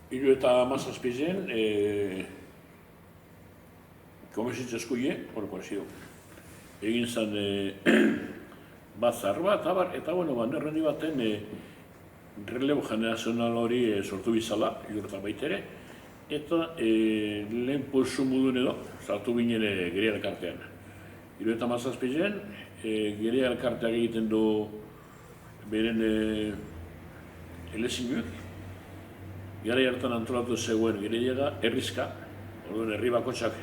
17 komisitza eskuie, egin zen batzar bat, eta nerrendi baten relebo generazional hori sortu bizala, jurta baitere, eta lehen posu mudun edo, sartu binen Geria elkartean. 17 Geria elkarteak egiten du beren elezinuek, gara hartan antolatu zegoen Geria herrizka, orduan herri bakotxak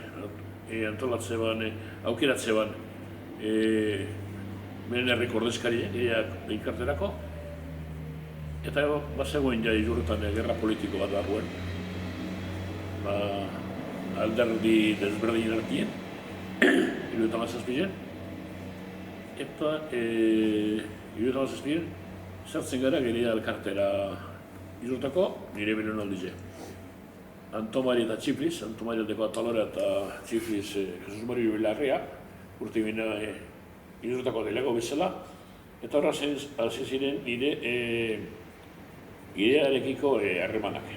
antolatze ban, aukeratze ban, beren herriko ordezkari elkarterako, eta bazegoen jai jurretan gerra politiko bat daruen, alderdi desberdin artien, 17 eta 17 sartzen gara Geria elkartera izurtako nire beren aldize. Antomari eta Txifliz, Antomari aldeko Atalora eta Txifliz Jesus Mario Bilarria, urte bina izurtako delego bezala, eta horra hasi ziren nire Gerearekiko harremanak.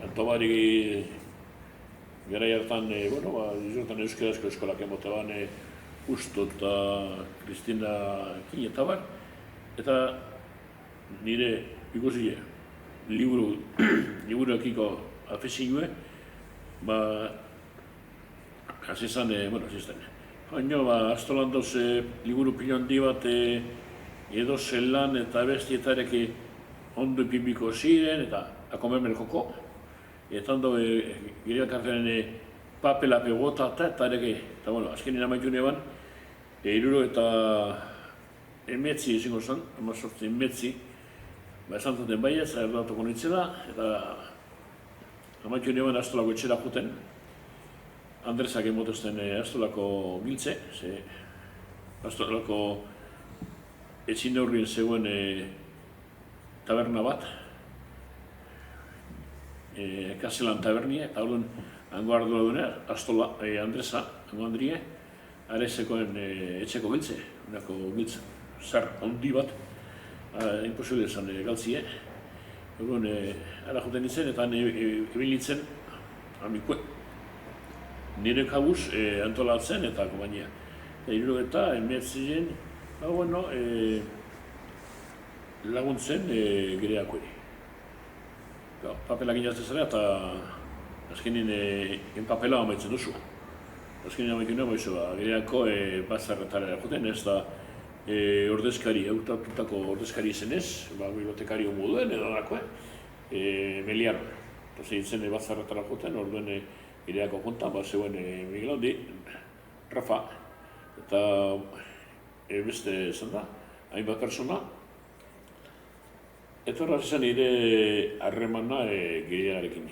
Antomari gara hartan, izurtan euskarazko eskolak emoteban Justo eta Kristina Kin eta bar, eta nire ikusi liburuekiko afezinue, hasi zen, baina astolan dauz liburu pilondi bat edo zelan eta bestietareki ondo ipinbiko ziren, eta akomermen joko, eta ondo Geria elkartearen papela pegota eta ere, eta azkenin amaitu neban, 19 izango zen, 18 esan zuten baiez, erdatuko nintzela, eta amaitu neban Astolako etxera juten, Andresak emotezten Astolako giltze, Astolako etxin neurrien zegoen taberna bat, Kaselan tabernia, eta orduan hango ardura duena, Astola, Andresa, hango Andrie, arezekoen etxeko giltze, unako giltze, zar handi bat, imposible esan galtzie. Orduan, ara juten nintzen, eta ebil nintzen, nire kabuz antolatzen eta kompainia. Eta emeetzien, laguntzen Gereakoeri. Papelak inazte zara eta azkenin papela amaitzen duzu. Azkenin amaitzen duzu, Gereako batzarretara juten, ez da ordezkari, hautatutako ordezkari izenez, bibliotekario moduen edo dako, Meliarro. Eta zen batzarretara juten, orduen Gereako kontan, zegoen Miguel Handi, Rafa, eta beste zen da, hainbat persona. Eta horra zen nire harremana Gerearekin.